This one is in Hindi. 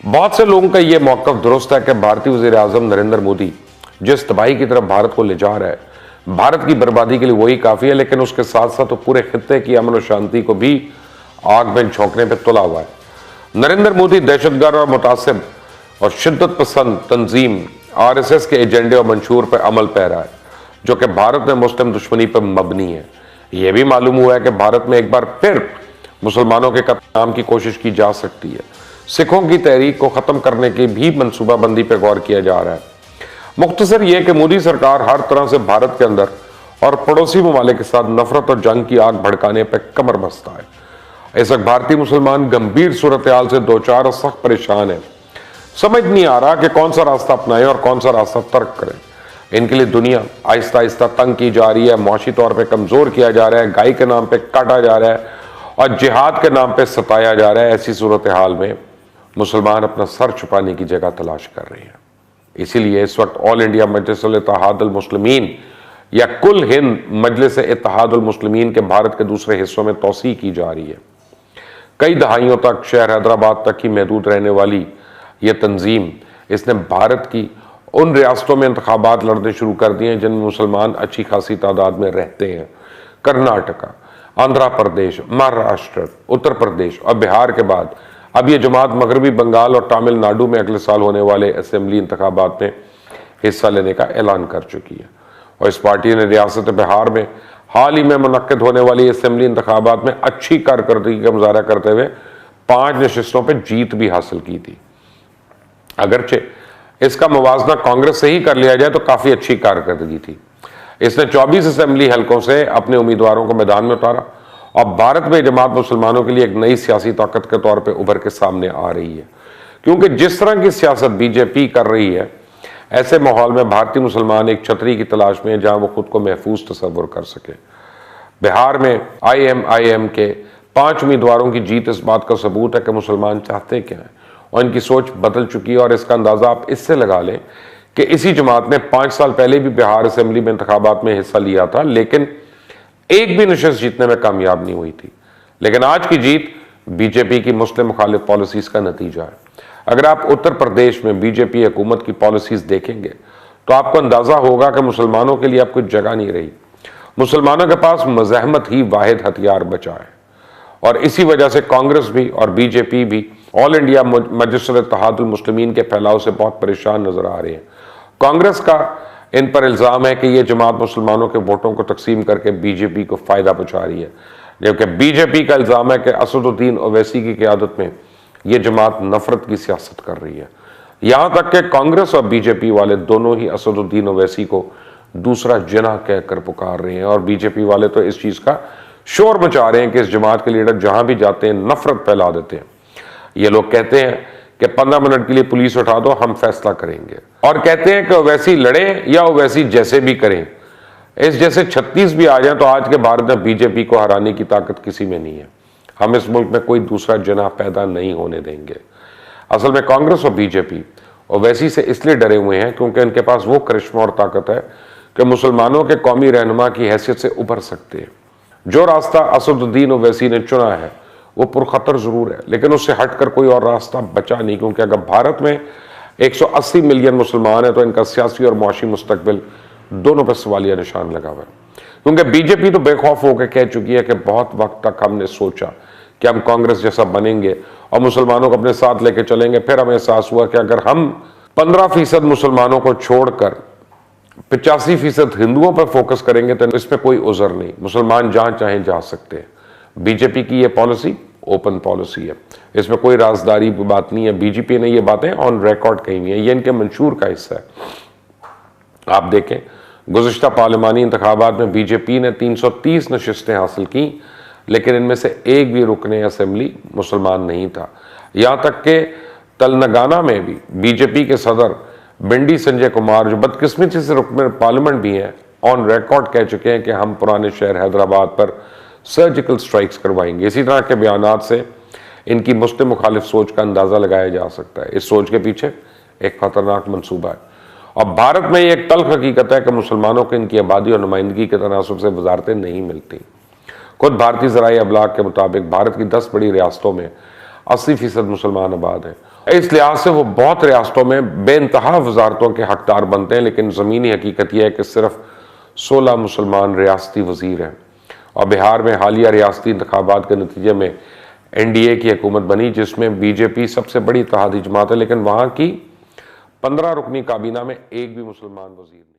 बहुत से लोगों का यह मौकफ दुरुस्त है कि भारतीय वज़ीर आज़म नरेंद्र मोदी जिस तबाही की तरफ भारत को ले जा रहा है, भारत की बर्बादी के लिए वही काफ़ी है, लेकिन उसके साथ साथ तो पूरे खित्ते की अमन और शांति को भी आग में झोंकने पर तुला हुआ है। नरेंद्र मोदी दहशतगर्द और मुतासिब और शिद्दत पसंद तंजीम RSS के एजेंडे और मंशूर पर अमल पै रहा है, जो कि भारत में मुस्लिम दुश्मनी पर मबनी है। यह भी मालूम हुआ है कि भारत में एक बार फिर मुसलमानों के कत्लेआम की कोशिश की जा सकती है। सिखों की तहरीक को खत्म करने की भी मनसूबाबंदी पर गौर किया जा रहा है। मुख्तसर यह कि मोदी सरकार हर तरह से भारत के अंदर और पड़ोसी ममालिक के साथ नफरत और जंग की आग भड़काने पर कमर बस्ता है। इस वक्त भारतीय मुसलमान गंभीर सूरत हाल से दो चार और सख्त परेशान है। समझ नहीं आ रहा कि कौन सा रास्ता अपनाएं और कौन सा रास्ता तर्क करें। इनके लिए दुनिया आहिस्ता आहिस्ता तंग की जा रही है, मुआशी तौर पर कमजोर किया जा रहा है, गाय के नाम पर काटा जा रहा है और जिहाद के नाम पर सताया जा रहा है। ऐसी सूरत हाल में मुसलमान अपना सर छुपाने की जगह तलाश कर रहे हैं। इसीलिए इस वक्त ऑल इंडिया मजलिस इत्तेहादुल मुस्लिमीन या कुल हिंद मजलिस इत्तेहादुल मुस्लिमीन के भारत के दूसरे हिस्सों में तौसी की जा रही है। कई दहाइयों तक शहर हैदराबाद तक ही महदूद रहने वाली यह तंजीम इसने भारत की उन रियासतों में इंतखाबात लड़ने शुरू कर दिए हैं जिनमें मुसलमान अच्छी खासी तादाद में रहते हैं। कर्नाटका, आंध्र प्रदेश, महाराष्ट्र, उत्तर प्रदेश और बिहार के बाद अब यह जमात मगरबी बंगाल और तमिलनाडु में अगले साल होने वाले असेंबली इंतखाबात में हिस्सा लेने का ऐलान कर चुकी है। और इस पार्टी ने रियासत बिहार में हाल ही में मुनक्किद होने वाली असेंबली इंतखाबात में अच्छी कारकर्दगी का मुजाहरा करते हुए 5 नशिस्तों पर जीत भी हासिल की थी। अगरचे इसका मुवाजना कांग्रेस से ही कर लिया जाए तो काफी अच्छी कारकर्दगी थी। इसने 24 असेंबली हलकों से अपने उम्मीदवारों को मैदान में उतारा और भारत में जमात मुसलमानों के लिए एक नई सियासी ताकत के तौर पे उभर के सामने आ रही है। क्योंकि जिस तरह की सियासत बीजेपी कर रही है, ऐसे माहौल में भारतीय मुसलमान एक छतरी की तलाश में जहां वो खुद को महफूज तस्वुर कर सके। बिहार में IMIM के 5 उम्मीदवारों की जीत इस बात का सबूत है कि मुसलमान चाहते क्या हैं और इनकी सोच बदल चुकी है। और इसका अंदाजा आप इससे लगा लें कि इसी जमात ने 5 साल पहले भी बिहार असेंबली में इंतखाबात में हिस्सा लिया था, लेकिन एक भी नशिस्त जीतने में कामयाब नहीं हुई थी। लेकिन आज की जीत बीजेपी की मुस्लिम मुखालिफ पॉलिसीज का नतीजा है। अगर आप उत्तर प्रदेश में बीजेपी हुकूमत की पॉलिसीज देखेंगे तो आपको अंदाजा होगा कि मुसलमानों के लिए अब कुछ जगह नहीं रही। मुसलमानों के पास मज़ाहमत ही वाहिद हथियार बचा है और इसी वजह से कांग्रेस भी और बीजेपी भी ऑल इंडिया मजलिस इत्तेहादुल मुस्लिमीन के फैलाव से बहुत परेशान नजर आ रहे हैं। कांग्रेस का इन पर इल्जाम है कि यह जमात मुसलमानों के वोटों को तकसीम करके बीजेपी को फायदा पहुंचा रही है, जबकि बीजेपी का इल्जाम है कि असदुद्दीन ओवैसी की क़यादत में यह जमात नफरत की सियासत कर रही है। यहां तक कि कांग्रेस और बीजेपी वाले दोनों ही असदुद्दीन ओवैसी को दूसरा जिना कहकर पुकार रहे हैं और बीजेपी वाले तो इस चीज का शोर मचा रहे हैं कि इस जमात के लीडर जहां भी जाते हैं नफरत फैला देते हैं। ये लोग कहते हैं कि 15 मिनट के लिए पुलिस उठा दो, हम फैसला करेंगे, और कहते हैं कि वैसी लड़े या वैसी जैसे भी करें, इस जैसे 36 भी आ जाए तो आज के भारत में बीजेपी को हराने की ताकत किसी में नहीं है। हम इस मुल्क में कोई दूसरा जना पैदा नहीं होने देंगे। असल में कांग्रेस और बीजेपी ओवैसी से इसलिए डरे हुए हैं क्योंकि इनके पास वो करिश्मा और ताकत है कि मुसलमानों के कौमी रहनुमा की हैसियत से उभर सकते हैं। जो रास्ता असदुद्दीन ओवैसी ने चुना है वो पुरखतर जरूर है, लेकिन उससे हटकर कोई और रास्ता बचा नहीं, क्योंकि अगर भारत में 180 मिलियन मुसलमान है तो इनका सियासी और मुआशी मुस्तकबिल दोनों पर सवालिया निशान लगा हुआ है। क्योंकि बीजेपी तो बेखौफ होकर कह चुकी है कि बहुत वक्त तक हमने सोचा कि हम कांग्रेस जैसा बनेंगे और मुसलमानों को अपने साथ लेके चलेंगे, फिर हमें एहसास हुआ कि अगर हम 15% मुसलमानों को छोड़कर 85% हिंदुओं पर फोकस करेंगे तो इसमें कोई उज़र नहीं, मुसलमान जहां चाहें जा सकते हैं। बीजेपी की यह पॉलिसी ओपन पॉलिसी है, इसमें कोई राजदारी की बात नहीं है। बीजेपी ने ये बातें ऑन रिकॉर्ड कही हुई हैं, ये इनके मंशूर का हिस्सा है। आप देखें, गुज़िश्ता पार्लिमानी इंतखाबात में बीजेपी ने 330 नशिस्तें हासिल की, लेकिन इनमें से एक भी रुकने असेंबली मुसलमान नहीं था। यहां तक कि तेलंगाना में भी बीजेपी के सदर बिंडी संजय कुमार, जो बदकिस्मती से रुकन पार्लियामेंट भी हैं, ऑन रिकॉर्ड कह चुके हैं कि हम पुराने शहर हैदराबाद पर सर्जिकल स्ट्राइक्स करवाएंगे। इसी तरह के बयानात से इनकी मुस्लिम मुखालिफ सोच का अंदाजा लगाया जा सकता है। इस सोच के पीछे एक खतरनाक मंसूबा है और भारत में एक तल्ख हकीकत है कि मुसलमानों को इनकी आबादी और नुमाइंदगी के तनासब से वजारतें नहीं मिलती। खुद भारतीय ज़राए अबलाग के मुताबिक भारत की 10 बड़ी रियासतों में 80% मुसलमान आबाद हैं इस लिहाज से वो बहुत रियासतों में बेइंतहा वजारतों के हकदार बनते हैं, लेकिन ज़मीनी हकीकत यह है कि सिर्फ 16 मुसलमान रियासती वजीर हैं। और बिहार में हालिया रियासती इंतखाबात के नतीजे में NDA की हुकूमत बनी, जिसमें BJP सबसे बड़ी इत्तेहादी जमात है, लेकिन वहां की 15 रुकनी काबीना में एक भी मुसलमान वजीर नहीं।